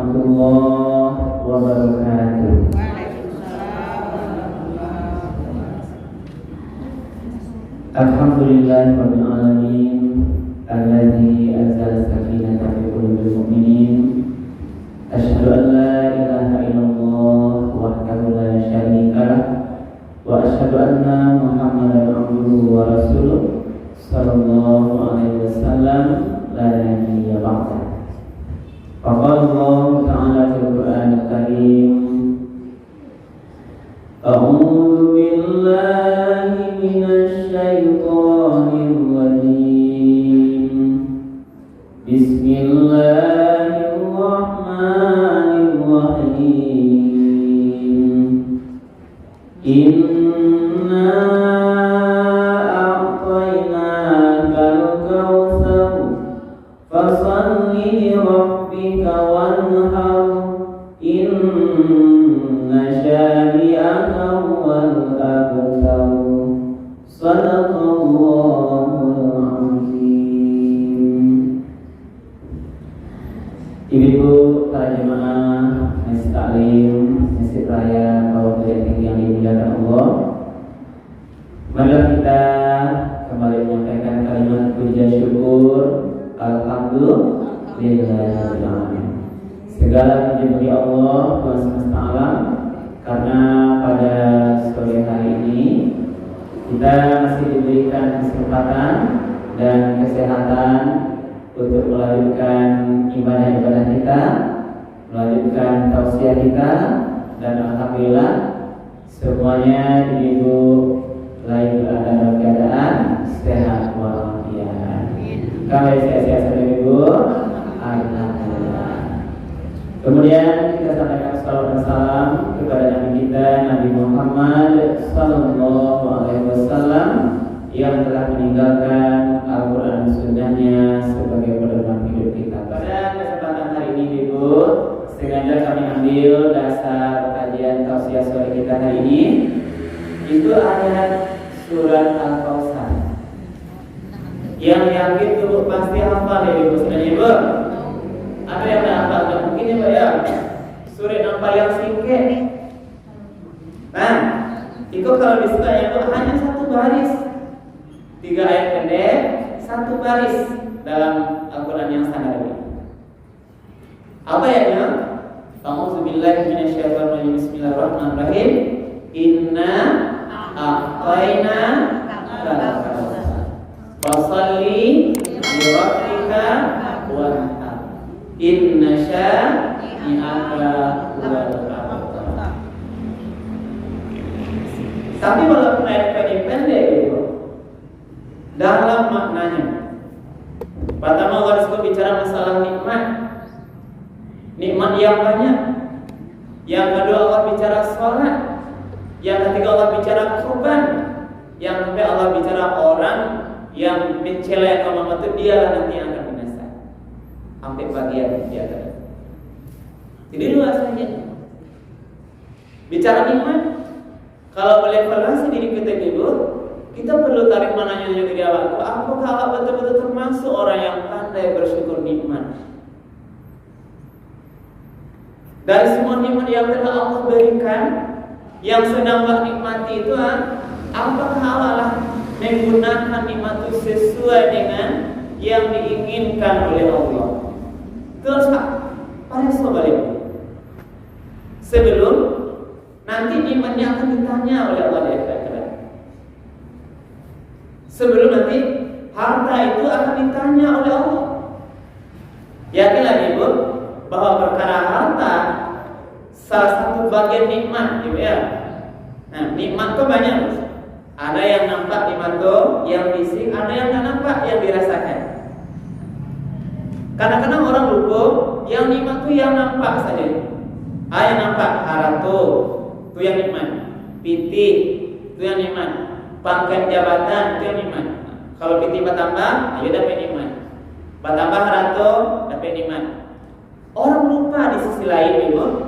warahmatullahi wabarakatuh. Alhamdulillahirabbil alamin alladzi anzala sakinata fi qulubil mu'minin. Asyhadu an la ilaha illallah wahdahu la syarika lah wa asyhadu anna Muhammadan abduhu wa rasuluh sallallahu alaihi wasallam la nabiyya ba'da. Faqala Allah ta'ala fil Qur'anil Karim, a'udzu billahi minasy syaithanir rajim. Bismillahirrahmanirrahim. Inna a'tainakal kautsar fasholli li rabbika wanhar inna syani'aka huwal abtar. Shadaqallahul azim. Ibu-ibu, para jemaah Masjid Taklim, Masjid Raya Bawah Tinggi yang dimuliakan Allah, marilah kita kembali menyampaikan kalimat puja syukur. Alhamdulillahirrahmanirrahim. Segala puji bagi Allah Tuhan semesta alam, karena pada sore hari ini kita masih diberikan kesempatan dan kesehatan untuk melanjutkan ibadah-ibadah kita, melanjutkan tausiah kita, dan alhamdulillah semuanya ibu lain berada dalam keadaan sehat walafiat. Kami sehat-sehat ibu. Alhamdulillah. Kemudian kita sampaikan salawat dan salam kepada Nabi kita Nabi Muhammad sallallahu alaihi wasallam yang telah meninggalkan Al-Quran dan Sunnahnya sebagai pedoman hidup kita. Pada kesempatan hari ini ibu, sengaja kami ambil dasar kajian tausiah sore kita hari ini. Itu ayat surat Al-Kautsar. Yang yakin tuh pasti hafal ya ibu, sebenarnya ibu. Ada yang tidak hafal? Tidak mungkin ya Pak ya. Surat apa yang singkat? Nah, itu kalau disuka itu hanya satu baris, 3 ayat pendek, 1 baris dalam Al-Quran yang sangat ini. Apa ayatnya? A'udzubillahi minasyaitonir rajim. Bismillahirrahmanirrahim. Inna a'tainakal kautsar fasholli li rabbika wanhar inna syani'aka huwal abtar. Tapi walaupun ayat pendek itu, dalam maknanya, pertama Allah disebut bicara masalah nikmat yang banyak. Yang kedua Allah bicara sholat. Yang ketiga Allah bicara kurban. Yang keempat Allah bicara orang yang mencela agama itu, dialah nanti yang akan binasa. Sampai bagian dia tadi. Jadi luas saja. Bicara nikmat, kalau melevelasi diri kita ibu, kita perlu tarik mananya dari awal. Apakah Allah betul-betul termasuk orang yang pandai bersyukur nikmat? Dari semua nikmat yang telah Allah berikan, yang sedang nikmati itu, apakah Allah menggunakan nikmat itu sesuai dengan yang diinginkan oleh Allah? Terus pada sebalik, sebelum nanti nikmatnya akan ditanya oleh Allah di akhirat. Sebelum nanti harta itu akan ditanya oleh Allah. Yakinlah ibu bahwa perkara harta salah satu bagian nikmat, ibu ya. Nah, nikmat itu banyak. Ada yang nampak nikmat itu, yang fisik, ada yang tidak nampak, yang dirasakan. Kadang-kadang orang lupa yang nikmat itu yang nampak saja. Yang nampak harta itu yang nikmat, pitih itu yang nikmat, pangkat jabatan itu yang nikmat. Kalau pitih bertambah, ayo dapat nikmat. Bertambah harta, dapat nikmat. Orang lupa di sisi lain ibu,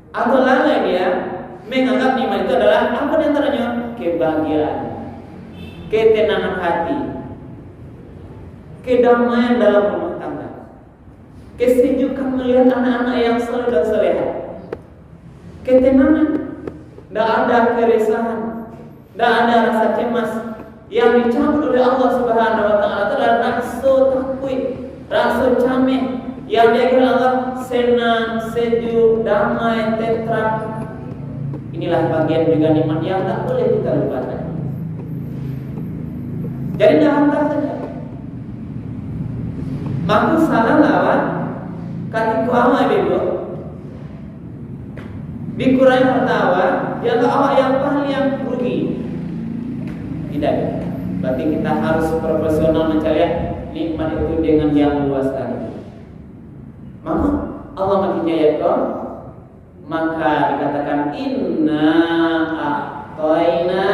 atau lalai dia menganggap nikmat itu adalah apa di antaranya? Kebahagiaan, ketenangan hati, kedamaian dalam rumah tangga. kesejukan melihat anak-anak yang soleh dan soleha, ketenangan, tidak ada keresahan, tidak ada rasa cemas. Yang dicabut oleh Allah Subhanahu wa Ta'ala adalah rasa takut, rasa cameh. Yang diajarkan Allah senang, sejuk, damai, tentram. Inilah bagian juga nikmat yang tak boleh kita lupakan. Jadi tidak hantar saja. Maku salah lawan katiku awak itu dikurangi tertawa, dianggap awak yang paling yang rugi. Tidak. Berarti kita harus proporsional mencari nikmat itu dengan yang luas tadi. Maka Allah makin ayatkan, maka dikatakan inna a'tayna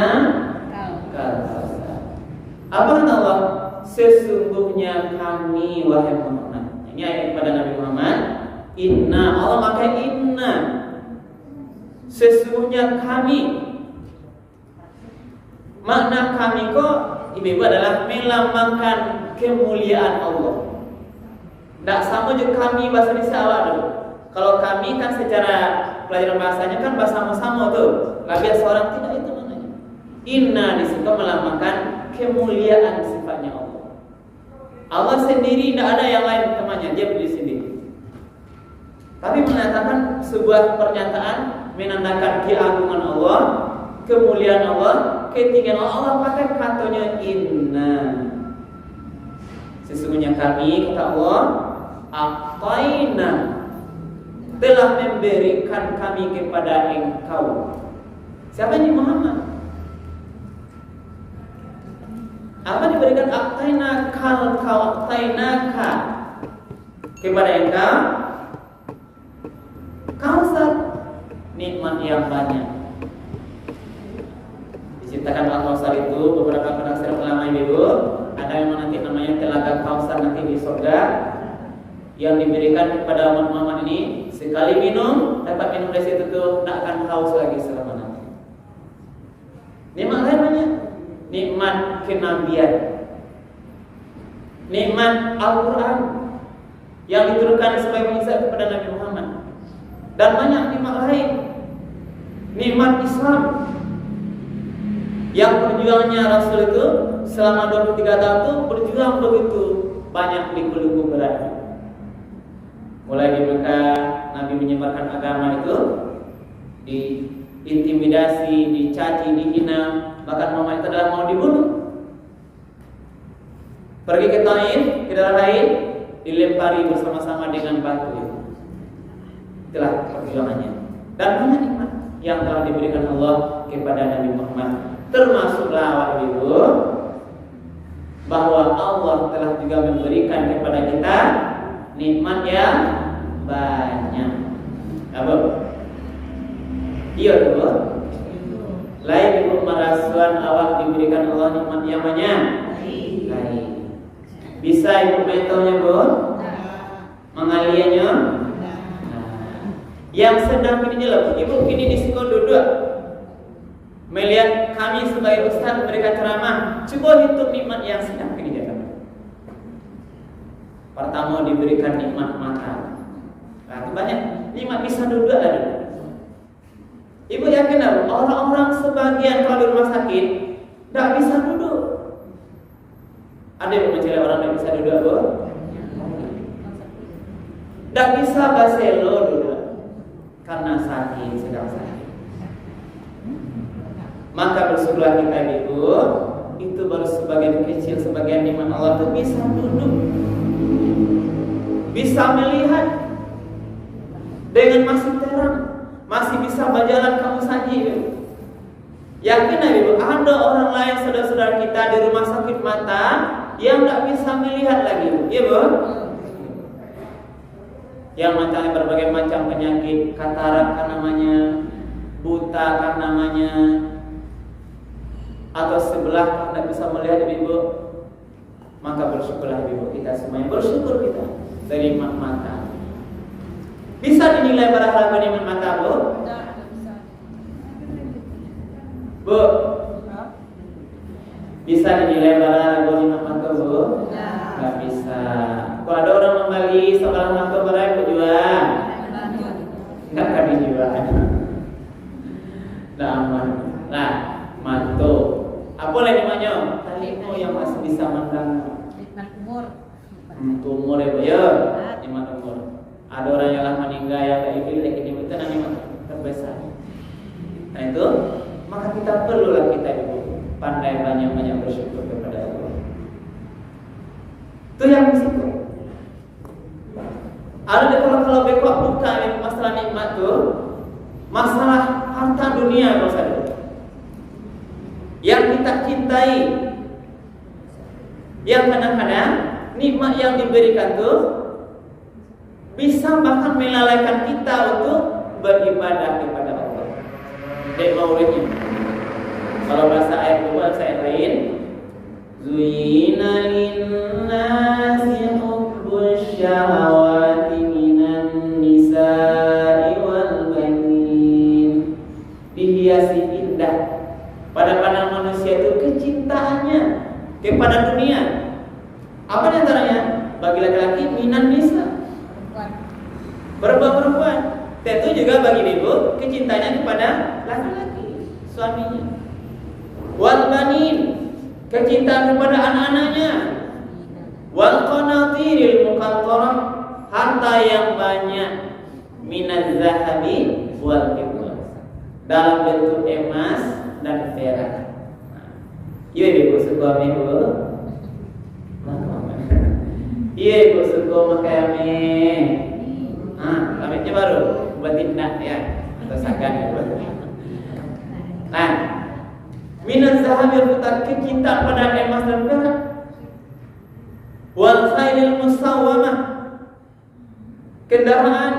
kal-kautsar. Apa kata Allah? Sesungguhnya kami wahai Muhammad. Ini ayat kepada Nabi Muhammad. Inna, Allah maka inna, sesungguhnya kami. Makna kami kok ibu adalah melambangkan kemuliaan Allah. Tak sama juga kami bahasa Indonesia awak dulu. Kalau kami kan secara pelajaran bahasanya kan bersama-sama tuh. Tapi seorang tidak, itu maknanya. Inna di situ melambangkan kemuliaan sifatnya Allah. Allah sendiri, tidak ada yang lain temannya, dia berdiri sendiri. Tapi menyatakan sebuah pernyataan menandakan keagungan Allah, kemuliaan Allah, ketinggian Allah, pakai katanya inna. Sesungguhnya kami, kata Allah, a'tayna, telah memberikan kami kepada engkau. Siapa ini Muhammad? Apa diberikan? A'tayna kal a'tainaka, kepada engkau Kautsar, nikmat yang banyak. Diciptakan Al-Kautsar itu beberapa penafsiran ulama ibu, ada yang nanti namanya telaga Kautsar nanti di surga, yang diberikan kepada umat Muhammad ini. Sekali minum, dapat minum dari situ tuh, tak akan haus lagi selama nanti. Nikmat lain banyak. Nikmat kenabian, nikmat Al-Quran yang diturunkan sebagai mukjizat kepada Nabi Muhammad, dan banyak nikmat lain. Nikmat Islam yang perjuangannya Rasul itu selama 23 tahun itu berjuang begitu banyak liku-liku berat. Mulai di Mekah Nabi menyebarkan agama itu, diintimidasi, dicaci, dihina, bahkan Muhammad itu adalah mau dibunuh. Pergi ke Taif, ke daerah lain, dilempari bersama-sama dengan batu. Itulah perjuangannya. Dan banyak nikmat yang telah diberikan Allah kepada Nabi Muhammad. Termasuklah awak ibu, bahwa Allah telah juga memberikan kepada kita nikmat yang banyak. Apa? Iya tuh. Lain ibu merasuan awak diberikan Allah nikmat yang banyak. Lain. Bisa ibu mentonya bu? Mengaliannya? Yang sedang ini jelas. Ibu kini di sekolah duduk, melihat kami sebagai ustaz memberikan ceramah. Coba hitung nikmat yang sedang ini jatuh. Pertama diberikan nikmat mata. Nah, itu banyak nikmat bisa duduk ada. Ibu yakin tak? Orang-orang sebagian kalau di rumah sakit tidak bisa duduk. Ada yang mencari orang yang bisa duduk, bu? Tidak bisa baselo duduk karena sakit, sedang sakit. Maka bersyukurlah kita ibu, itu baru sebagian kecil, sebagian nikmat Allah itu bisa duduk, bisa melihat dengan masih terang, masih bisa berjalan kamu saja. Yakin ibu, ada orang lain saudara-saudara kita di rumah sakit mata yang tidak bisa melihat lagi, iya bu? Yang matanya berbagai macam penyakit, katarak kan namanya, buta kan namanya, atau sebelah tidak bisa melihat ibu. Maka bersyukurlah ibu, kita semuanya bersyukur kita dari nikmat mata. Bisa dinilai pada hal nikmat mata bu? Bu, bisa dinilai pada nikmat mata bu? Nggak bisa. Kalau ada orang membeli sebelah mantu berapa jual? Enggak akan dijual. Nah, mantu. Apa lagi namanya? Talimu yang masih bisa menang. Umur ya, nikmat umur. Ada orang yang lah meninggal yang kayak ini, itu nikmat terbesar. Nah itu, maka kita perlulah kita itu pandai banyak bersyukur kepada Allah. Itu yang risiko. Ada kalau bekok buka ini masalah nikmat tuh, masalah harta dunia masalah. Yang kita cintai, yang kadang-kadang nikmat yang diberikan tuh bisa bahkan melalaikan kita untuk beribadah kepada Allah. Dek mauridnya. Kalau bahasa ayat 2 saya lain, Zuyina linnasi hubbus syahawati minan nisa'i wal banin. Dihiasi indah pada pandangan manusia itu kecintaannya kepada dunia. Apa di antaranya? Bagi laki-laki minan nisa, perempuan. Tentu juga bagi ibu kecintanya kepada laki-laki, suaminya. Wal banin, kecintaan kepada anak-anaknya. Wal qanatiril muqantarah, harta yang banyak. Minaz zahabi wal fiddah, dalam bentuk emas dan perak. Iya ibu suka ibu. Iya ibu suka makai kamitnya baru buat tindak ya atau sakan ya. Nah, minaz zahabi putar kecintaan pada emas dan perak. Wal khailil musawwamah, kendaraan,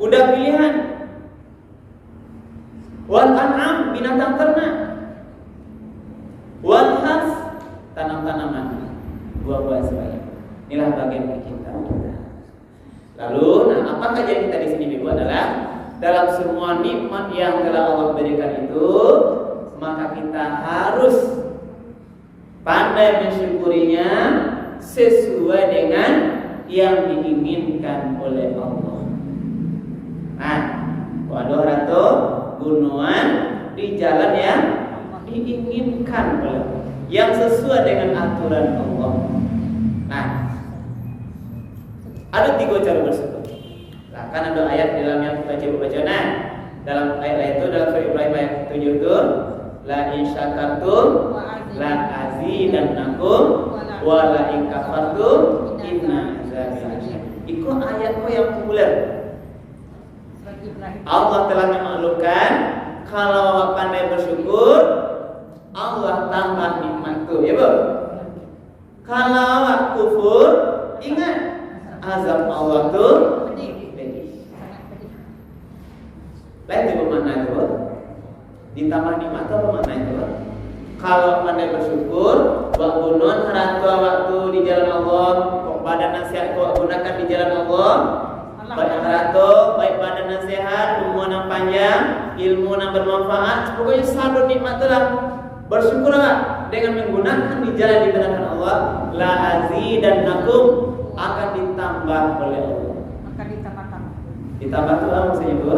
kuda pilihan. Wal an'am, binatang ternak. Wal has, tanam-tanaman, buah-buah sebagainya. Inilah bagian kecintaan kita. Lalu, apa kajian kita di sini Ibu adalah dalam semua nikmat yang telah Allah berikan itu, maka kita harus pandai mensyukurinya sesuai dengan yang diinginkan oleh Allah. Nah, waduh ratu gunungan di jalan yang diinginkan oleh Allah, yang sesuai dengan aturan Allah. Nah, ada 3 cara bersyukur. Nah, kan ada ayat dalam yang kita baca. Nah, dalam ayat itu dalam surah Ibrahim ayat 7 itu, la in syakartum la azidannakum wa la in kafartum inna azabi lasyadid. Itu ayat yang populer. Allah telah memaklumkan kalau pandai bersyukur, Allah tambah nikmat itu, ya Bu. Kalau kufur, ingat azab Allah itu pedih. Lain itu bermakna itu, ditambah nikmat itu bermakna itu. Kalau pandai bersyukur, wa'bunun haratu waktu di jalan Allah, badan nasihat kau gunakan di jalan Allah. Baik haratu, baik badan nasihat, umur yang panjang, ilmu yang bermanfaat. Pokoknya satu nikmat itu lah. Bersyukurlah dengan menggunakan di jalan dibenarkan Allah. La azidannakum, akan ditambah oleh Allah. Akan ditambah. Ditambah itu apa maksudnya Bu?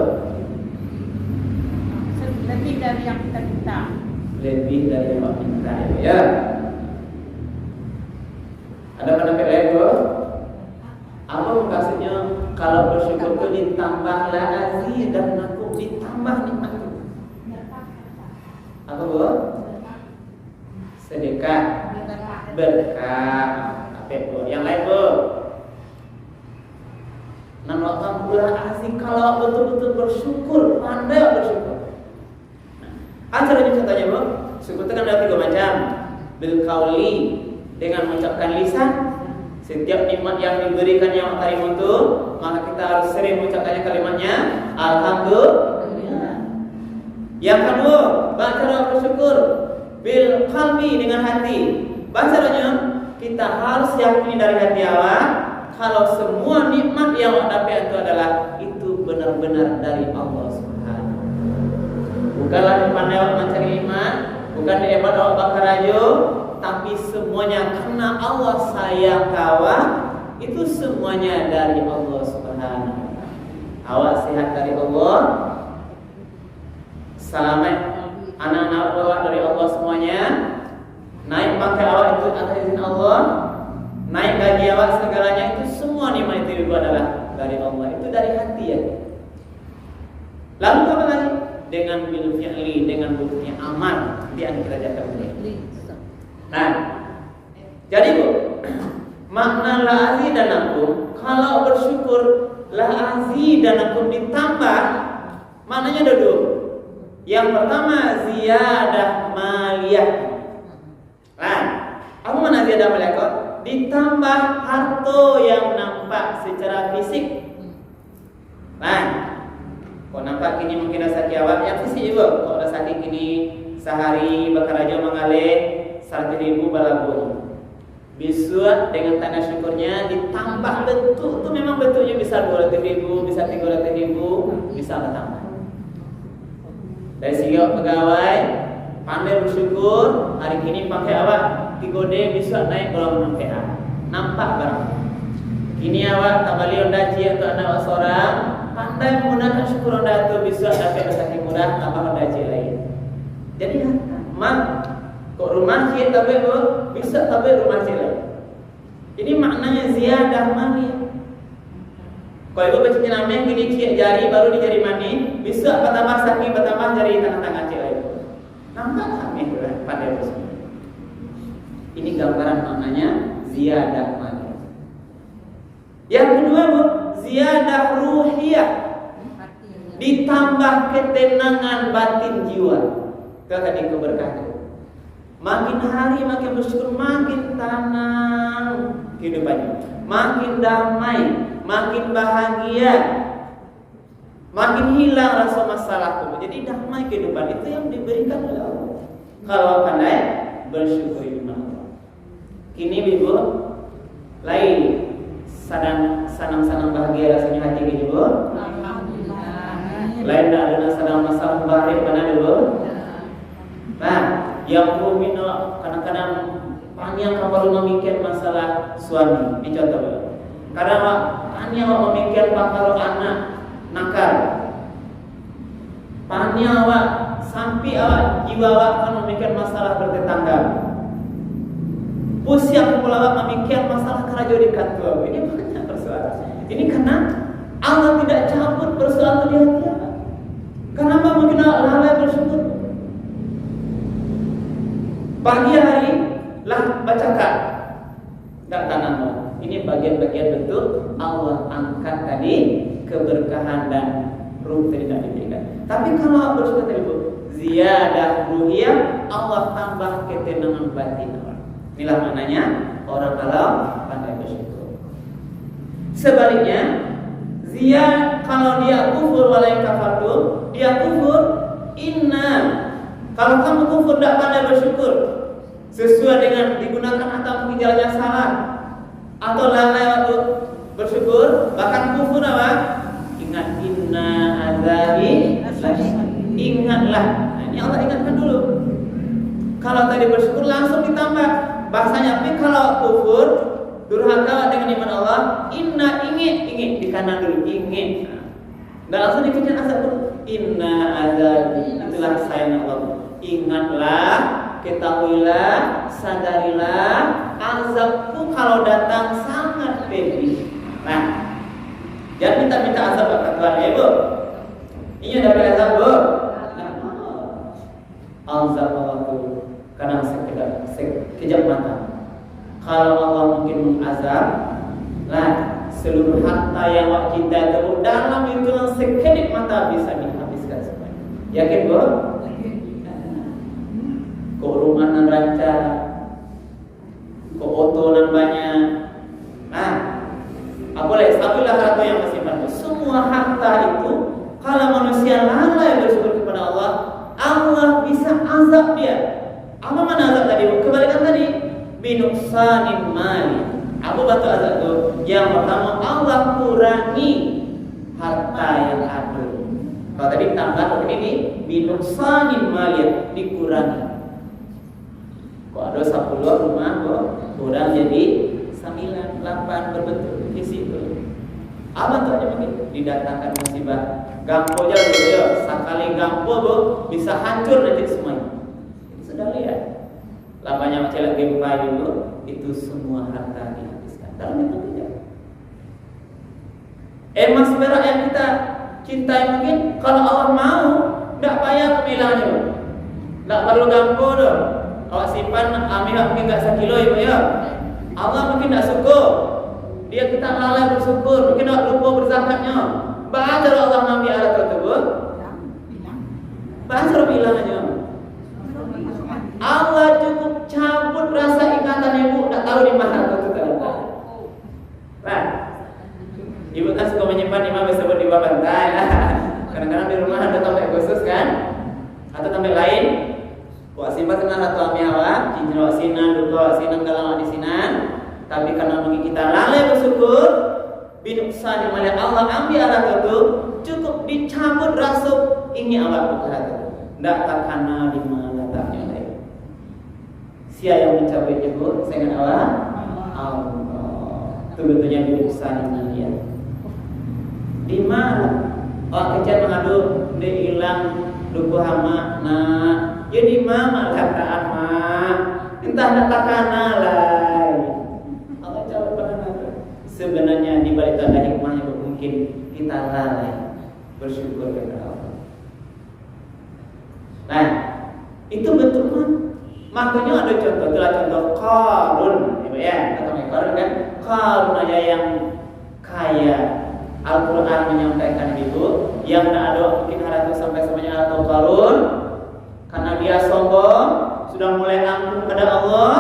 Lebih dari yang kita minta. Lebih dari yang kita minta, ya. Ada pendapat lain Bu? Apa maksudnya kalau bersyukur itu ditambah la azidannakum, ditambah nikmat itu? Apa Bu? Sedekah, berkah, apa Bu? Yang lain Bu? Alhamdulillah asik kalau betul-betul bersyukur, pandai bersyukur. Caranya contohnya Bu, syukur itu kan ada 3 macam. Bil qauli, dengan mengucapkan lisan. Setiap nikmat yang diberikan yang terima itu, maka kita harus sering mengucapkannya kalimatnya alhamdulillah. Yang kedua, cara bersyukur bil qalbi, dengan hati. Caranya kita harus yakini dari hati awak kalau semua nikmat yang awak dapat itu adalah itu benar-benar dari Allah Subhanahu. Bukanlah pandai awak mencari nikmat, bukan hebat awak bakar rajo, tapi semuanya karena Allah sayang kawan, itu semuanya dari Allah Subhanahu wa taala. Awak sehat dari Allah, selamat anak-anak awak dari Allah semuanya. Naik pangkat awak itu atas izin Allah, naik gaji awak segalanya itu semua nikmat itu adalah dari Allah. Itu dari hati ya. Lalu apa lagi? Dengan bil fi'li, dengan bentuknya amal di antara kita ini. Nah, jadi Bu, makna la azidanakum, kalau bersyukur la azidanakum ditambah, maknanya ada dua. Yang pertama ziyadah maliyah. Nah, apa makna ziyadah maliyah kok? Ditambah harta yang nampak secara fisik. Nah, kok nampak kini mungkin dah sakit awak yang fisik juga. Kok dah sakit kini sehari bakar aja mengalir 100,000 balagun. Bisa dengan tanda syukurnya ditambah bentuk itu memang bentuknya bisa 200,000, bisa 300,000, bisa bertambah. Dari segi pegawai pandai bersyukur, hari ini pakai awak 3D bisa naik golongan PA. Nampak barang. Kini awak tak balik ondaji untuk anak seorang, pandai menggunakan syukur onda itu bisa dapat rezeki murah tambah ondaji lain. Jadi mak kok rumah cik tapi bisa tapi rumah cik lain. Ini maknanya ziyadah mani. Kalau ibu baca namanya kini cik jari baru di jari mani, bisa bertambah sakit bertambah jari tangan-tangan cik lain. Nampak kami pandai bersyukur. Ini gambaran maknanya ziyadah mani. Yang kedua Bu, ziyadah ruhiyah, ditambah ketenangan batin jiwa. Itu tadi keberkahan. Makin hari makin bersyukur, makin tenang kehidupannya, makin damai, makin bahagia, makin hilang rasa masalah itu. Jadi damai kehidupan itu yang diberikan oleh Allah. Kalau pandai bersyukur Allah. Kini Ibu lain sanang-sanang bahagia rasanya hati Ibu. Alhamdulillah. Lain tak ada sanang masalah bahagia mana Ibu. Nah, yang mumino kadang-kadang panjang kalau memikir masalah suami. Ini contoh Ibu. Kadang panjang memikir kalau anak nakal. Panjang sampai jiwa kan memikir masalah bertetangga. Pusing kepala memikir masalah kerja di kantor. Ini banyak persoalan. Ini karena Allah tidak cabut persoalan di hati. Kenapa mungkin lalai bersyukur? Pagi hari lah bacakan tak tanam. Ini bagian-bagian bentuk Allah angkat tadi keberkahan dan ruh tidak diberikan. Tapi kalau bersyukur tadi Bu, ziyadah ruhiyah, Allah tambah ketenangan batin. Inilah maknanya orang kalau pandai bersyukur. Sebaliknya, kalau dia kufur walai kafartum, dia kufur inna. Kalau kamu kufur tidak pandai bersyukur sesuai dengan digunakan atau mungkin jalannya salah atau lalai waktu bersyukur, bahkan kufur apa? Ingat inna azabi, ingatlah. Nah, ini Allah ingatkan dulu. Kalau tadi bersyukur langsung ditambah bahasanya, tapi kalau kufur durhaka dengan iman Allah, inna ingin di kanan dulu ingin. Dan langsung dikejar azab dulu. Inna azabi, itulah sayang Allah. Ingatlah, ketahuilah, sadarilah, azabku kalau datang sangat pedih. Nah, jangan minta azab ke Tuhan ya Bu. Ini dapat azab Bu. Azab Allah itu kadang sekejap mata. Kalau Allah mungkin mengazab, lah seluruh harta yang kita itu dalam itu sekedip mata bisa dihabiskan semuanya. Yakin Bu? Kok rumah nan rancang, kok oto nan banyak. Nah, apalagi satulah harta yang masih semua harta itu kalau manusia lalai bersyukur kepada Allah, Allah bisa azab dia. Apa mana azab tadi? Kebalikan tadi, binuksanin mali. Apa betul azab itu? Yang pertama Allah kurangi harta yang ada. Kalau tadi tambah ini binuksanin mali, dikurangi. Ada 10 rumah kok kurang jadi 9, 8 berbentuk di situ. Apa tuh begitu? Didatangkan musibah. Gampo aja dulu ya, sekali gampo bu bisa hancur nanti semuanya. Sudah lihat. Lamanya macam gempa dulu, itu semua harta dihabiskan. Dalam itu tidak. Emas perak yang kita cintai mungkin kalau Allah mau, tidak payah pemilahnya. Tidak perlu gampo dong. Awak simpan ambil mungkin nggak sekilo ya. Allah mungkin tidak syukur. Dia kita lalai bersyukur, mungkin awak lupa berzakatnya. Baca Allah ngambil alat tersebut. Baca bilangnya. Allah cukup cabut rasa ikatan ibu, tak tahu di mana itu terletak. Nah, ibu kan suka menyimpan imam disebut di bawah bantai lah. Kadang-kadang di rumah ada tombak khusus kan, atau tombak lain. Wak simpan senang satu ami awak, cincin wak sinan, duka wak sinan, galang wak di sinan. Tapi karena bagi kita lalai bersyukur, binuksan yang melihat Allah ambil alat itu, cukup dicabut rasuk ini awak bukan itu. Tidak takana di mana letaknya lain. Sia yang mencabutnya bu, saya ingat awak. Allah. Itu betulnya binuksan yang melihat. Di mana? Orang kecil mengadu, dia hilang duku hama. Nah, ya di mana letakkan mak? Entah nak takana lah. Allah jawab pada sebenarnya di balik tanda hikmahnya mungkin kita lalai bersyukur kepada Allah. Nah, itu betul kan? Makanya ada contoh, itulah contoh Qarun, ya, atau Qarun kan? Qarun aja yang kaya. Al-Quran menyampaikan itu, yang tidak ada mungkin harap sampai semuanya atau Qarun, karena dia sombong, sudah mulai angkuh pada Allah.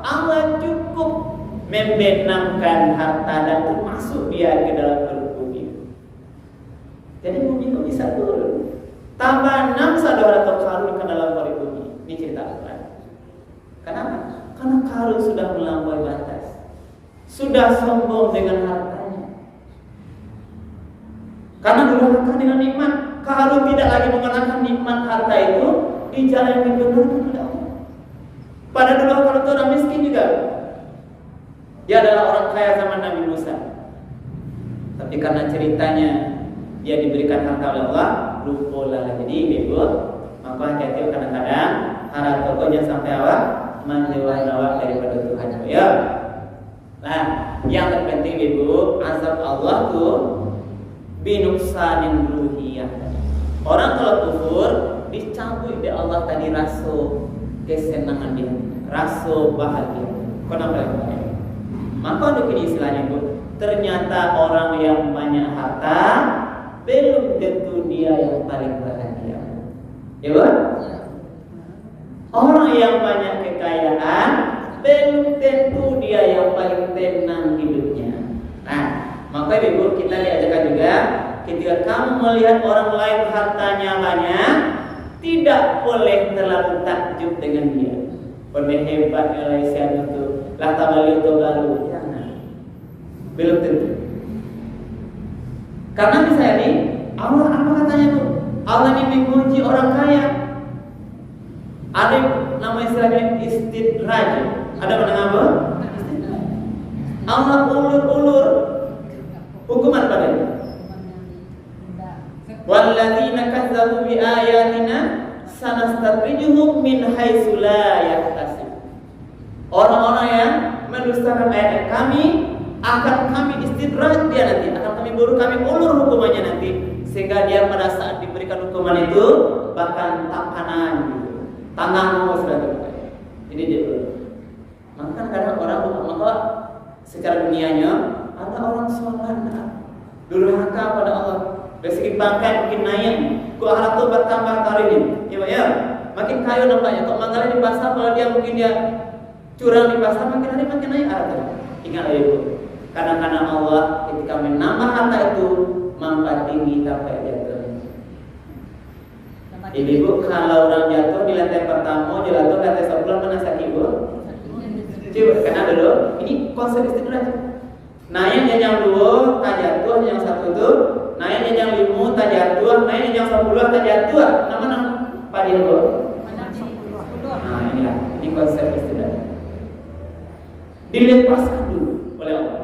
Allah cukup membenamkan harta dan termasuk dia ke dalam perut bumi. Jadi bumi itu bisa turun. Tambah 6 saudara atau Qarun ke dalam perut bumi. Ini cerita Al-Quran. Kenapa? Karena Qarun sudah melampaui batas, sudah sombong dengan hartanya. Karena durhaka dengan nikmat, Qarun tidak lagi menggunakan nikmat harta itu di jalan yang dibenarkan oleh Allah. Pada dulu Qarun itu orang miskin juga. Dia adalah orang kaya zaman Nabi Musa. Tapi karena ceritanya dia diberikan harta oleh Allah, lupa lah jadi bebas. Maka hati-hati kadang-kadang harap pokoknya sampai awak menjauhkan awak daripada Tuhan. Ya. Nah, yang terpenting ibu, azab Allah tuh binuksanin ruhiyah. Orang kalau kufur dicabut oleh Allah tadi rasa kesenangan dia, rasa bahagia. Kenapa? Maka ada istilahnya bu, ternyata orang yang banyak harta belum tentu dia yang paling bahagia. Ya bu? Orang yang banyak kekayaan belum tentu dia yang paling tenang hidupnya. Nah, maka ibu kita diajarkan juga, ketika kamu melihat orang lain hartanya banyak, tidak boleh terlalu takjub dengan dia. Boleh hebat Malaysia itu, lah tabali itu baru, jangan. Belum tentu. Karena misalnya ini, Allah apa katanya bu? Allah ini menguji orang kaya. Ada nama istilahnya istidraj. Ada mendengar apa? Allah ulur-ulur hukuman padanya. Walladzina kazzabu bi ayatina sanastadrijuhum min haitsu la yahtasib. Orang-orang yang mendustakan ayat kami akan kami istidraj dia nanti, akan kami buru kami ulur hukumannya nanti, sehingga dia pada saat diberikan hukuman itu bahkan tak kanan tanganmu sudah terbuka. Ini dia. Maka kadang orang maka secara dunianya ada orang sholat durhaka pada Allah. Dari segi pangkat mungkin naik, ku harap tu bertambah tahun ini, ya, makin kaya nampaknya. Kok manggalnya di pasar, kalau dia mungkin dia curang di pasar, makin hari makin naik harta. Ingatlah ibu, kadang-kadang Allah ketika menambah harta itu mangkat tinggi sampai jatuh. Jadi ibu, kalau orang jatuh di lantai pertama, jatuh di lantai sebelah mana sakit ibu? Coba, karena dulu ini konsep istidraj. Naik yang 2 tak jatuh, yang 1 tu. Naik yang 5 tak jatuh, naik yang 10 tak jatuh. Nama-nama pada itu. Nah inilah, ini konsep istidraj. dilepaskan dulu oleh Allah.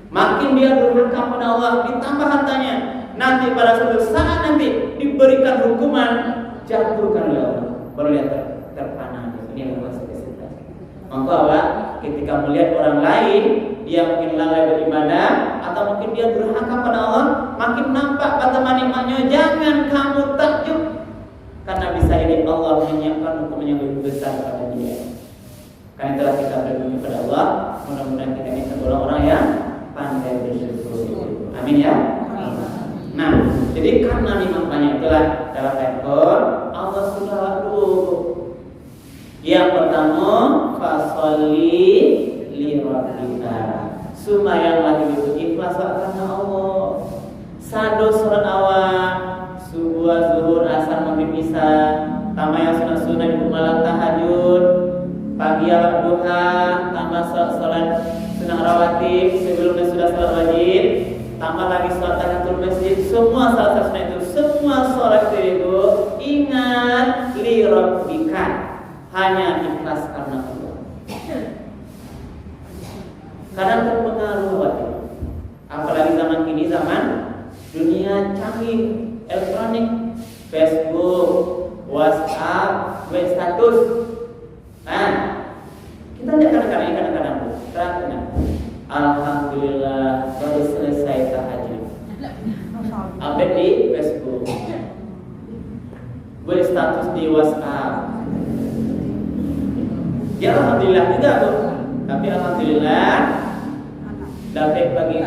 Makin dia durhaka pada Allah, ditambah hartanya, nanti pada suatu saat nanti diberikan hukuman, jatuhkan oleh Allah, baru lihat terpana. Ini adalah spesifikasi. Maka Allah ketika melihat orang lain dia mungkin lalai beribadah atau mungkin dia durhaka pada Allah, makin nampak betapa nikmatnya, jangan kamu takjub, karena bisa jadi Allah menyiapkan hukuman yang lebih besar pada dia. Karena itulah kita berdoa kepada Allah, mudah-mudahan kita ini tergolong orang yang pandai bersyukur. Amin ya. Nah, jadi karena nikmat banyak itulah dalam ekor Allah sudah yang pertama fasholli li rabbika, sumayang itu ikhlas karena Allah. Sado surat awal, subuh, zuhur, asar, maghrib, isya, tambah yang sunat-sunat ibu malam tahajud, pagi awal duha, tambah salat sunat rawatib sebelumnya sudah salat wajib, tambah lagi salat tahiyatul masjid. Semua salat sunat itu, semua salat itu ingat li rabbika, hanya ikhlas karena Allah. Kadang terpengaruh wajib. Apalagi zaman kini, zaman dunia canggih, elektronik, Facebook, WhatsApp, web status. Nah, kita lihat kadang-kadang terang-terang. Alhamdulillah baru selesai tahajud. Update di Facebook, web status di WhatsApp. Ya alhamdulillah juga tuh. Tapi alhamdulillah dapat pagi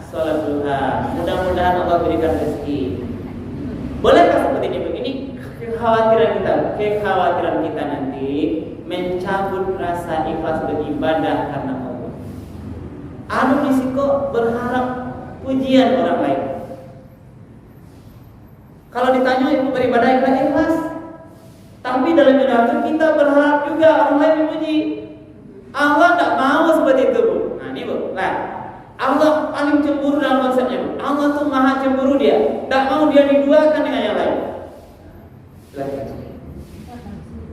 sholat duha. Mudah-mudahan Allah berikan rezeki. Bolehkah seperti ini? Begini kekhawatiran kita nanti mencabut rasa ikhlas beribadah karena Allah. Anu risiko berharap pujian orang lain. Kalau ditanya ibu beribadah ikhlas, tapi dalam ibadah kita berharap juga orang lain memuji. Allah tidak mau seperti itu, Bu. Nah ini Bu, Allah paling cemburu dalam konsepnya, Bu. Allah tuh maha cemburu dia, tidak mau dia diduakan dengan yang lain.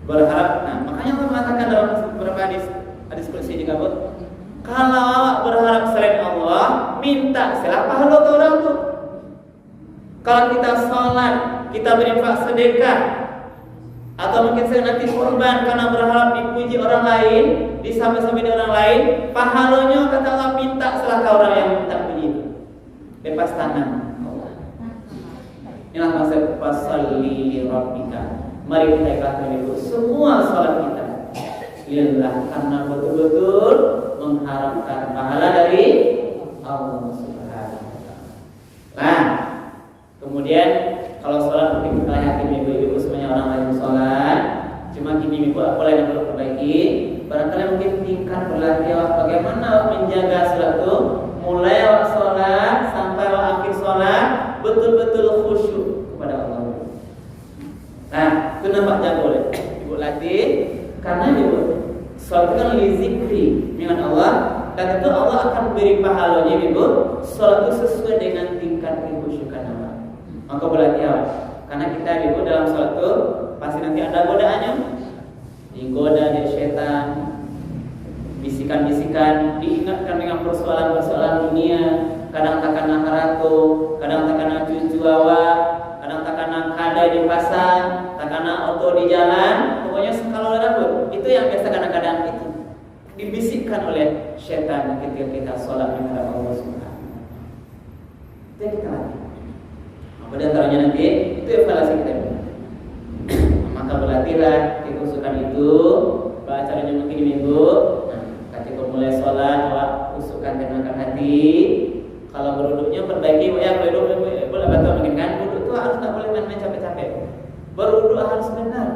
Berharap, nah makanya Allah mengatakan dalam beberapa hadis kursi juga, Bu, kalau awak berharap selain Allah, minta siapa pahala ke orang tuh. Kalau kita sholat, kita berinfak sedekah, atau mungkin saya nanti korban karena berharap dipuji orang lain, disambut-sambut orang lain, pahalanya kata Allah minta selaka orang yang minta puji itu. Lepas tangan Allah. Inilah konsep fasholli li rabbika. Mari kita ikhlaskan itu semua salat kita lillah, karena betul-betul mengharapkan pahala dari Allah Subhanahu wa taala. Nah, kemudian kalau sholat mungkin kita yakin ibu-ibu semuanya orang lain sholat, cuma gini ibu apa yang perlu perbaiki. Barangkali mungkin tingkat berlatih bagaimana menjaga sholat itu, mulai awal sholat sampai awal akhir sholat betul-betul khusyuk kepada Allah. Nah, itu nampak jago boleh ibu latih, karena ibu sholat kan li zikri dengan Allah, dan itu Allah akan beri pahalanya ibu. Sholat itu sesuai dengan tingkat kekhusyukan Allah. Maka berlatih awal, karena kita ibu dalam sholat itu pasti nanti ada godaannya, digoda dari setan, bisikan-bisikan, diingatkan dengan persoalan-persoalan dunia. Kadang takkan haratu, kadang takkan cucu awak, kadang takkan kada di pasar, takkan auto di jalan. Pokoknya kalau ada itu yang biasa kadang-kadang itu dibisikkan oleh setan ketika kita sholat kepada Allah Subhanahu. Itu yang kita latih. Pada antaranya nanti itu evaluasi kita. Maka berlatihlah kekhusyukan itu. Caranya mungkin di minggu. Nah, ketika mulai sholat, awak khusyukkan tenangkan hati. Kalau beruduknya perbaiki, ya beruduk boleh bantu mungkin kan. Beruduk itu harus tak boleh main-main capek-capek. Beruduk harus benar.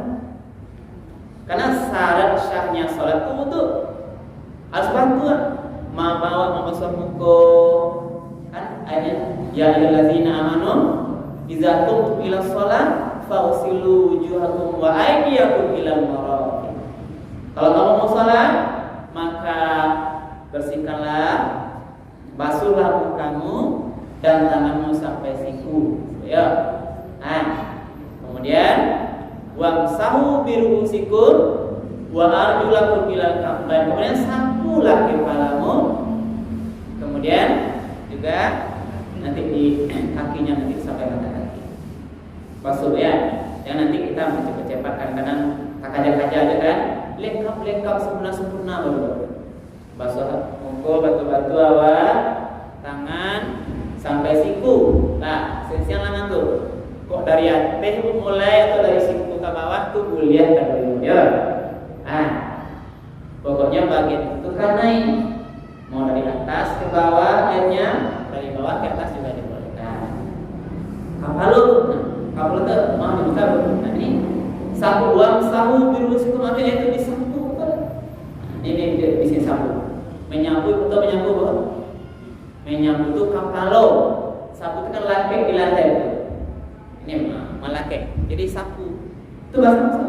Karena syarat syahnya sholat itu wudhu. Harus bantuan. Bawa membasuh muka. Kan ayatnya ya ayyuhallazina amanu idza qumtum ila shalah faghsilu wujuhakum wa aydiyakum ila al-marafiq. Kalau kamu mau salat, maka bersihkanlah, basuhlah mukamu dan tanganmu sampai siku. Ya. Nah, kemudian wamsahu biru'usikum wa arjulakum ilal ka'bayn. Kemudian sapulah kepalamu. Kemudian juga nanti di kakinya nanti sampai mata kaki. Basuh ya. Yang nanti kita cepat-cepat kadang-kadang kaca aja kan. Lengkap sempurna baru. Basuh mukul batu-batu awal, tangan sampai siku. Nah, sensian langan tuh. Kok dari atas mulai atau dari siku ke bawah tuh kuliah kan dulu ya. Pokoknya bagian itu kan naik. Mau dari atas ke bawah airnya, dari bawah ke atas juga dibolehkan. Kapal tuh mau dibuka. Nah ini sapu biru siku mati itu disapu kan. Ini di sini sapu. Menyapu itu kapalo. Sapu itu kan laki di lantai itu. Ini malake. Jadi sapu. Itu bahasa apa?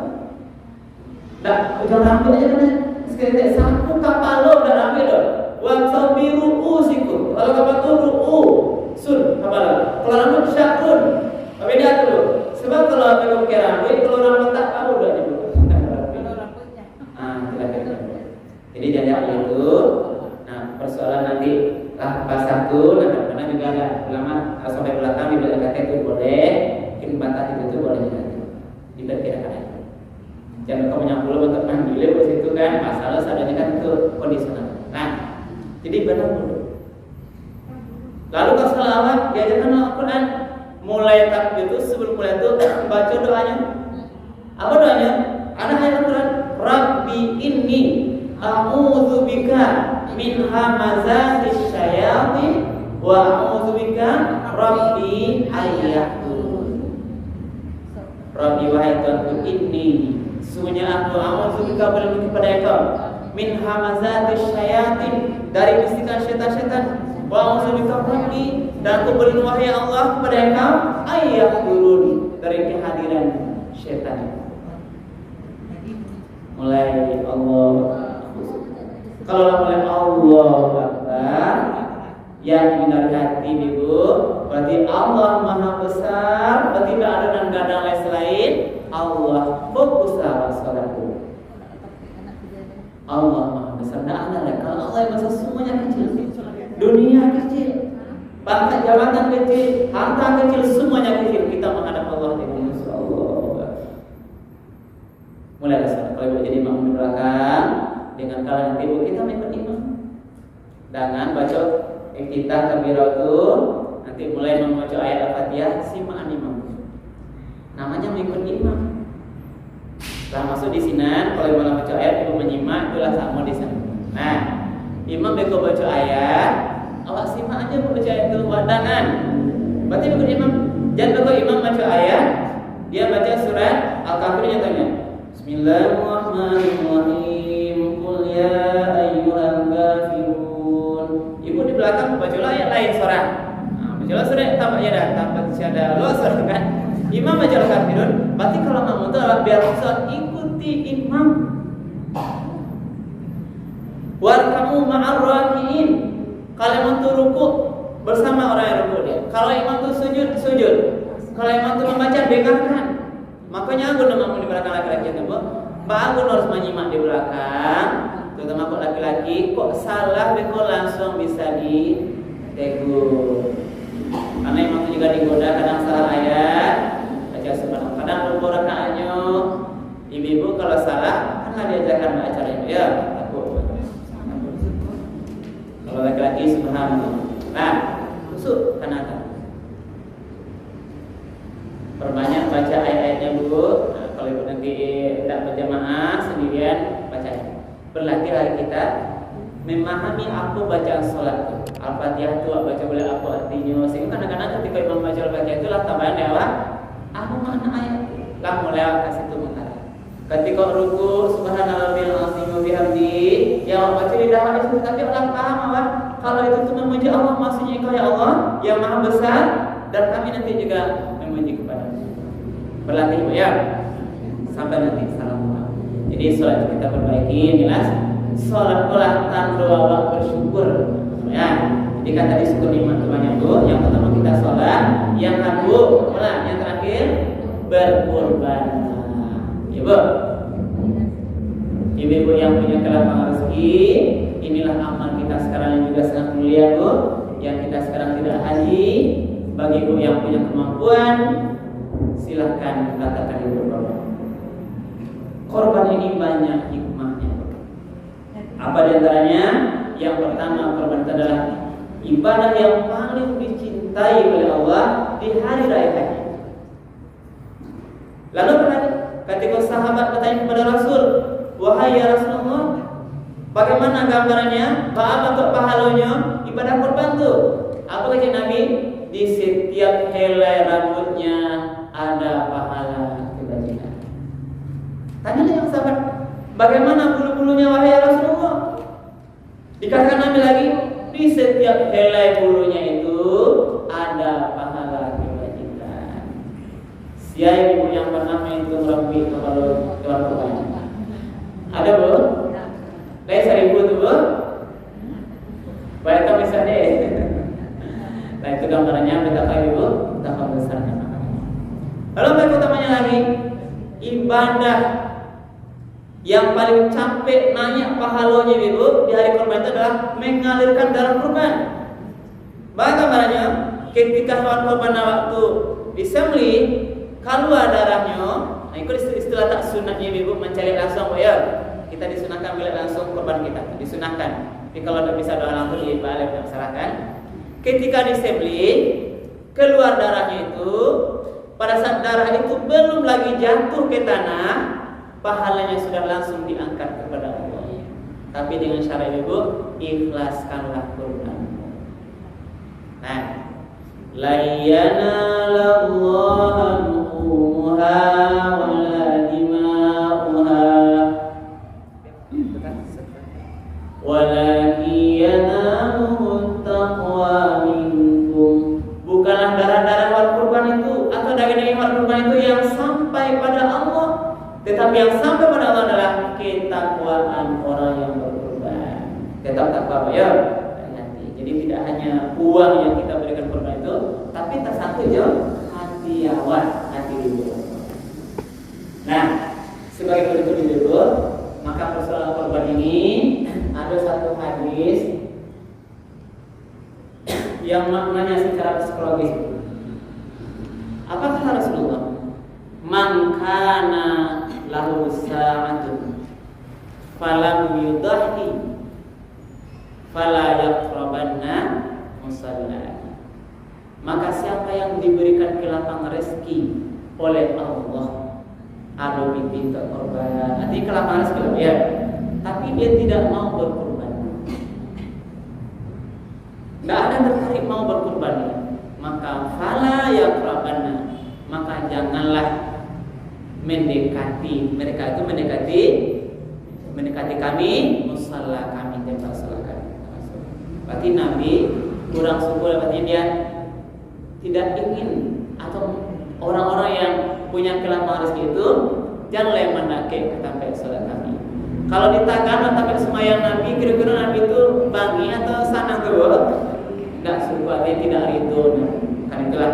Dah, ujung rambut aja kan. Sekali sapu kapalo dan rambut dong. Wa biru usiku. Kalau kapal itu ru'u sun kapalo. Kalau rambut syakun. Beda tuh. Sebab kalau pakai pakai rambut, kalau rambut tak tahu udah dulu. Kalau rambutnya. Jadi jangan itu. Nah, persoalan nanti pas satu, karena juga ada ulama sampai belakang di belakang kata itu boleh, mungkin batas itu boleh juga. Tidak kira-kira. Jangan kau menyampul untuk mandiri di situ kan, masalah seadanya kan itu kondisional. Nah, jadi benar dulu. Lalu kalau salah awal diajarkan Al-Quran mulai takbir itu sebelum mulai itu baca doanya. Apa doanya? Ada ayat Al-Quran, Rabbi inni a'udzubika min hamazatis syayatin wa a'udzubika Rabbi ayyahdurun. Rabbi wahai Tuhanku inni sesungguhnya aku a'udzubika berlindung kepada Engkau min hamazatis syayatin dari bisikan syaitan-syaitan wa a'udzubika Rabbi dan aku berlindung wahai Allah kepada Engkau ayyahdurun dari kehadiran syaitan. Mulai Allah. Kalau mulai Allah Akbar yang dari hati ibu, berarti Allah Maha Besar, berarti tidak ada dan gadang lain selain Allah. Fokus sama salatku. Allah Maha Besar. Tidak ada lagi. Kalau Allah yang besar semuanya kecil. Dunia kecil, pangkat jabatan kecil, harta kecil, semuanya kecil. Kita menghadap Allah dengan Allah. Mulai dasar. Kalau jadi imam di belakang. Dengan kalau nanti kita ikut imam. Dengan baca kita kabiratu nanti mulai membaca ayat Al-Fatihah simaan imam. Namanya mengikut imam. Setelah masuk di sini kalau malam baca ayat ibu menyimak itulah sama di sana. Nah, imam beko baca ayat, awak simak aja baca ayat itu wadangan. Berarti ikut imam. Jangan beko imam baca ayat, dia baca surat Al-Kahfi tanya. Bismillahirrahmanirrahim. Ya ayyuhal kafirun. Ibu di belakang baca ayat lain suara. Baca surat tambahnya dah, tambah ada lo suara kan. Imam baca kafirun. Berarti kalau makmum itu biar sholat ikuti imam. Warkamu ma'ar rakiin. Kalau imam itu ruku bersama orang yang ruku dia. Kalau imam itu sujud. Kalau imam itu membaca dengarkan. Makanya aku nama di belakang laki-laki itu, Pak aku harus menyimak di belakang. Terutama kok laki-laki kok salah kok langsung bisa ditegur. Karena emang juga digoda kadang salah ayat baca subhanallah, kadang lupa rakaatnya. Ibu-ibu kalau salah kan diajarkan baca itu ya takut. Kalau laki-laki subhanallah. Nah, kusuk kanan. Perbanyak baca ayat-ayatnya Bu. Nah, kalau ibu nanti tidak berjamaah sendirian baca ayat. Berlatihlah kita memahami apa bacaan sholat itu. Al-Fatihah itu baca boleh apa artinya. Sehingga kadang-kadang ketika imam baca Al-Fatihah itu lah tambahan lewat apa makna ayat. Lah mulai kasih itu mengarah. Ketika ruku subhanallahil azim wa bihamdi, yang baca di dalam itu tapi orang paham awak. Kalau itu tuh memuji Allah maksudnya Engkau ya Allah yang Maha Besar dan kami nanti juga memuji kepada. Berlatih ya. Sampai nanti salam. Jadi sholat kita perbaiki jelas. Sholat olah tanpa awak bersyukur. Ya. Jadi kata disyukur nikmat banyak Bu. Yang pertama kita sholat, yang kedua, yang terakhir berkurban. Ya Bu. Ibu-ibu yang punya kelapangan rezeki, inilah amal kita sekarang yang juga sangat mulia, Bu. Yang kita sekarang tidak haji, bagi ibu yang punya kemampuan, silahkan katakan ibu berkorban. Korban ini banyak hikmahnya. Apa diantaranya? Yang pertama, korban itu adalah ibadah yang paling dicintai oleh Allah di hari raya haji. Lalu ketika sahabat bertanya kepada Rasul, wahai ya Rasulullah, bagaimana gambarannya? Apa bentuk pahalanya ibadah korban itu? Apa kata Nabi? Di setiap helai rambutnya ada pahala kebajikan. Tanyalah yang sahabat, bagaimana bulu-bulunya wahai ya Rasulullah? Dikatakan Nabi lagi, di setiap helai bulunya itu ada pahala kebajikan. Siapa ibu yang pernah menghitung Rabbi kalau korban? Ada Bu? Dari 1000 tuh Bu? Banyak kan bisa deh. Nah itu gambarannya betapa ibu, betapa besarnya. Lalu baik utamanya lagi, ibadah yang paling capek nanya pahalanya ibu di hari kurban itu adalah mengalirkan darah kurban. Bagaimana gambarannya? Ketika hewan kurban waktu disembelih, keluar darahnya, nah itu istilah tak sunatnya ibu mencari langsung, ya. Kita disunahkan bila langsung kurban kita, disunahkan. Tapi kalau tidak bisa doa langsung dibalik, tidak masalah kan? Ketika disembelih, keluar darahnya itu, pada saat darah itu belum lagi jatuh ke tanah, pahalanya sudah langsung diangkat kepada Allah. Tapi dengan syarat ibu, ikhlaskanlah kurban. Nah, la yanalallahu luhumuha wala dima'uha walakin yanaluhu taqwa minkum. Bukanlah darah-darah hewan kurban itu atau daging-daging hewan kurban itu yang sampai pada Allah, tetapi yang sampai pada Allah adalah ketakwaan orang yang berkurban. Tetap takwa ya. Jadi tidak hanya uang yang kita berikan kurban itu, tapi tak satu je hati awak, hati ibu. Nah, sebagai berikut ibu, maka persoalan kurban ini ada satu hadis yang maknanya secara psikologis. Apa kata Rasulullah? Man kana lahu sa'atun falam yudahi fala yaqrabanna musalla. Maka siapa yang diberikan kelapangan rezeki oleh Allah, ada minta korban, nanti kelapangan rezeki ya, tapi dia tidak mau berkorban, tidak ada tertarik mau berkorban, maka fala yaqrabanna, maka janganlah mendekati mereka, itu mendekati kami, musalla kami, tempat salat kami. Berarti Nabi kurang subur, berarti dia tidak ingin, atau orang-orang yang punya kelapangan rezeki itu janganlah mendaki ke tempat salat kami. Kalau ditakan sampai semayang Nabi, kira-kira Nabi itu bangi atau sana tuh? Tidak suka, dia tidak ridho. Karena itulah,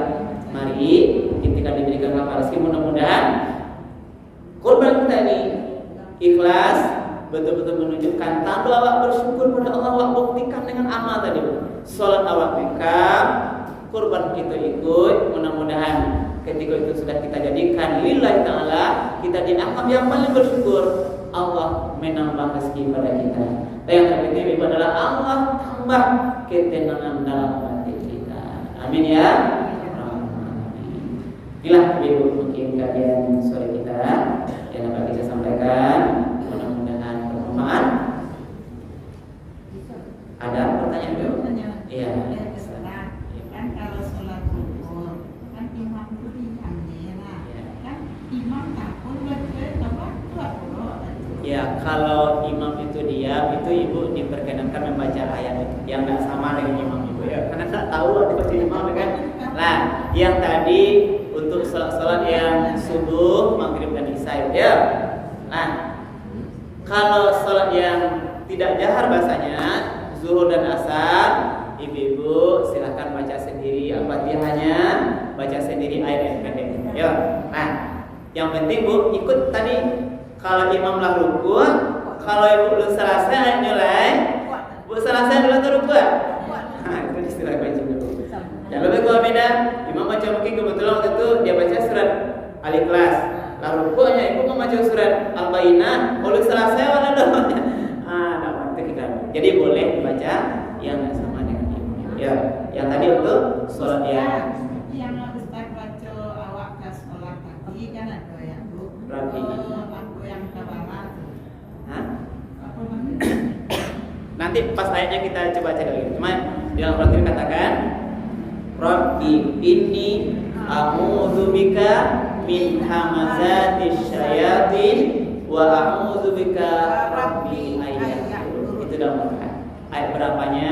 mari ketika diberikan kelapangan rezeki, mudah-mudahan kurban kita ini ikhlas, betul-betul menunjukkan tanda awak bersyukur pada Allah, awak buktikan dengan amal tadi. Salat awak bengkak, kurban kita ikut, mudah-mudahan ketika itu sudah kita jadikan lillahi ta'ala, kita dianggap yang paling bersyukur, Allah menambah rezeki pada kita. Dan yang terpenting itu adalah Allah tambah ketenangan dalam hati kita. Amin ya. Inilah ibu mungkin kajian sore kita yang dapat kita sampaikan. Mudah-mudahan bermanfaat. Ada pertanyaan dulu? Iya. Kan kalau sholat zuhur, kan imam itu di jendela, kan imam takut ya, kalau imam itu diam, itu ibu diperkenankan membaca ayat yang tidak sama dengan imam ibu ya, karena tak tahu ada baca imam kan. Nah, yang tadi untuk sholat yang subuh, maghrib dan isya ya. Nah, kalau sholat yang tidak jahar bahasanya, zuhur dan asar, ibu-ibu silahkan baca sendiri Al-Fatihahnya, baca sendiri ayat pendek. Ya. Nah, yang penting Bu ikut tadi. Kalau imam lah rukuk, Kalau ibu belum selesai nilai, bu selesai dulu atau buat? Nah, itu istilah baca dulu. Jangan lupa kalau beda, imam baca mungkin kebetulan waktu itu dia baca surat Al-Ikhlas. Lalu rukuknya ibu membaca surat Al-Bayyinah, belum selesai mana doanya? Nah, itu kita. Jadi boleh dibaca yang sama dengan ibu. Ya, yang tadi untuk sholat ya. Yang Ustaz baca awak ke sekolah tadi kan ada yang bu. Rapi. Aku yang ke bawah. Hah? Apa namanya? Nanti pas ayatnya kita coba cek lagi. Cuma di dalam Al-Qur'an katakan Rabbi inni a'udzubika min hamazatis syayatin wa a'udzubika rabbi ayyahdur. Itu dalam Al-Qur'an. Ayat berapanya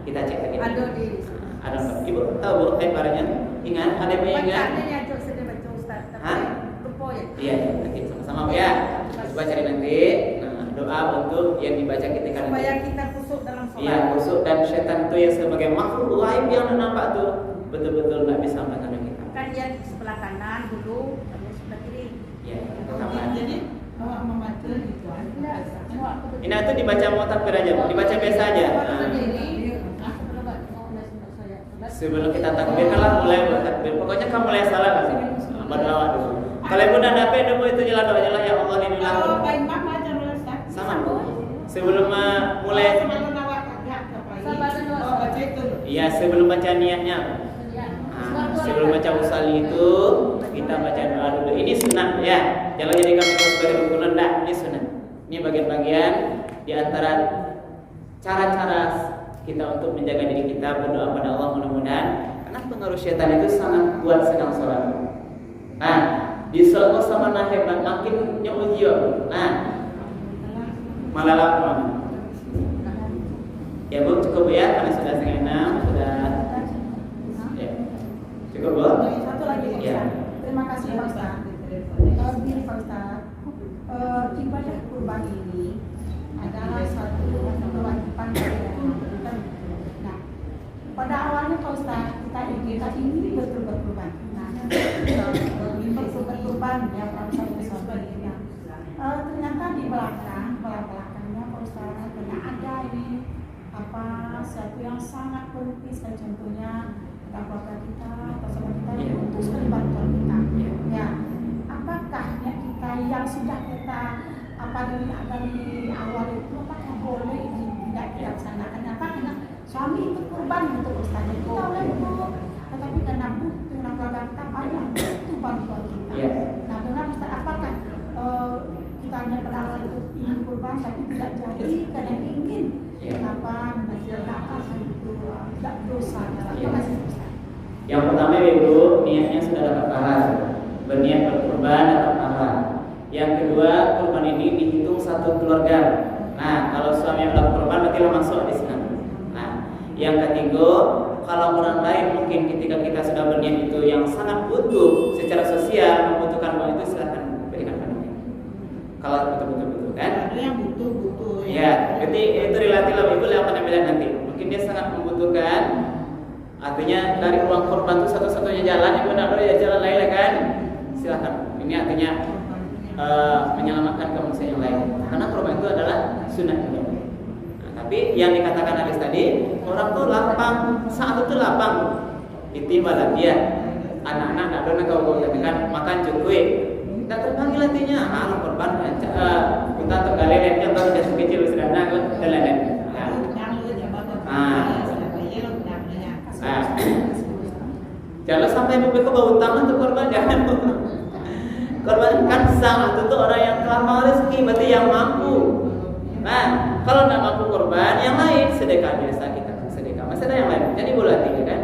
kita cek lagi. Ada Ibu tahu Bu ayat berapanya? Ingat? Ada yang ingat? Hah? Iya, nanti sama-sama Bu ya. Coba cari nanti. Nah, doa untuk yang dibaca ketika nanti. Supaya kita kusuk dalam sholat. Iya, kusuk dan setan itu yang sebagai makhluk gaib yang nampak tuh betul-betul nggak bisa mengenai kita. Kan dia di sebelah kanan dulu, terus sebelah kiri. Iya, pertama. Jadi awak membaca gitu aja. Ini itu dibaca mutakbir aja, Bu. Dibaca biasa aja. Nah, sebelum kita takbir kalah mulai bertakbir. Pokoknya kamu mulai salah kan? Berdoa dulu. Kalau ibu dan dapat dulu itu jalan doa jalan ya Allah inilah. Kalau Pak Imam aja Ustaz. Sama Bu. Sebelum mulai iya sebelum baca niatnya. Nah, sebelum baca usali itu kita baca doa dulu. Ini sunat ya. Jangan jadikan itu sebagai rukun enggak. Ini sunat. Ini bagian-bagian di antara cara-cara kita untuk menjaga diri kita berdoa pada Allah mudah-mudahan karena pengaruh syaitan itu sangat kuat sedang sholat. Nah, di sholat sama hebat makin uji. Nah, malah lapar. Ya Bu, cukup ya karena sudah setengah 6 sudah. Ya. Cukup Bu? Satu lagi Pak Ya. Ustaz. Terima kasih Pak Ustaz. Begini Pak Ustaz, ibadah kurban ini adalah satu kewajiban kita. Nah, pada awalnya Pak Ustaz kita ingin betul berkurban. Nah, betul berkurban ya Pak Ustaz. Ternyata di belakangnya Pak Ustaz karena ada ini sesuatu yang sangat politis kayak contohnya keluarga kita atau saudara kita butuh sekali bantuan kita. Ya, apakah ya kita yang sudah kita dari awal itu apakah boleh ini tidak dilaksanakan? Karena suami itu kurban untuk Ustaz kita oleh itu, tetapi karena butuh keluarga kita banyak butuh bantuan kita. Nah, benar Ustaz, apakah kita hanya pada awal itu ingin kurban tapi tidak jadi karena ingin tidak dosa. Terima kasih Ustaz. Yang pertama Ibu, niatnya sudah dapat pahala. Berniat berkurban dapat pahala. Yang kedua, kurban ini dihitung satu keluarga. Nah, kalau suami yang dapat kurban berarti masuk di sana. Nah, yang ketiga, kalau orang lain mungkin ketika kita sudah berniat itu yang sangat butuh secara sosial membutuhkan uang itu silakan berikan padanya. Kalau betul-betul kan? Ada yang butuh. Ya, berarti itu relatif lah Ibu yang akan bilang nanti. Mungkin dia sangat membutuhkan. Artinya dari uang kurban itu satu-satunya jalan yang benar ya jalan lain kan? Silakan. Ini artinya menyelamatkan manusia yang lain. Karena kurban itu adalah sunnah juga. Nah, tapi yang dikatakan Haris tadi, orang tuh lapang, saat itu lapang. Itu ibadah dia. Anak-anak nak dona kau kan makan cukup. Tidak terpanggil hatinya, korban kita tergalih atau tidak sekecil sederhana dan lain-lain. Jangan sampai membuka bau utang untuk korban, jangan. Korban kan sang itu orang yang kelapang rezeki, berarti yang mampu. Nah, kalau tidak mampu korban, yang lain sedekah biasa kita sedekah. Masih ada yang lain. Jadi boleh tinggal kan?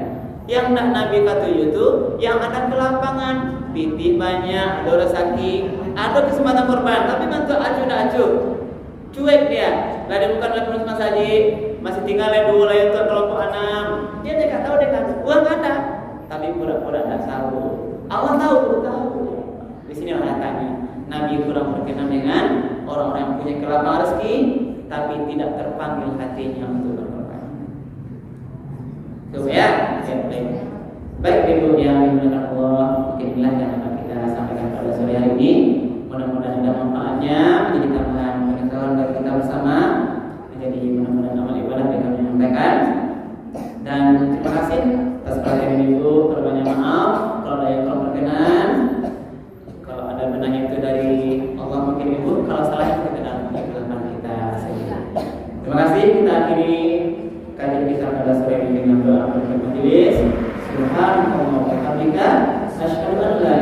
Yang nak Nabi kata itu, yang ada kelapangan, piti banyak, ada rezeki, ada kesempatan korban, tapi bantu acuh, cuek dia. Lah dia bukan lagi mas haji, masih tinggal dua lah itu kelompok 6. Dia tidak tahu dia kata uang ada, tapi pura-pura tidak tahu. Allah tahu. Di sini orang tanya, Nabi kurang berkenan dengan orang-orang yang punya kelapangan rezeki, tapi tidak terpanggil hatinya untuk berkorban. Tuh ya. Baik Ibu yang dimuliakan Allah, mungkin inilah yang akan kita sampaikan pada sore hari ini. Mudah-mudahan ada manfaatnya, menjadi tambahan pengetahuan bagi kita asyhadu an la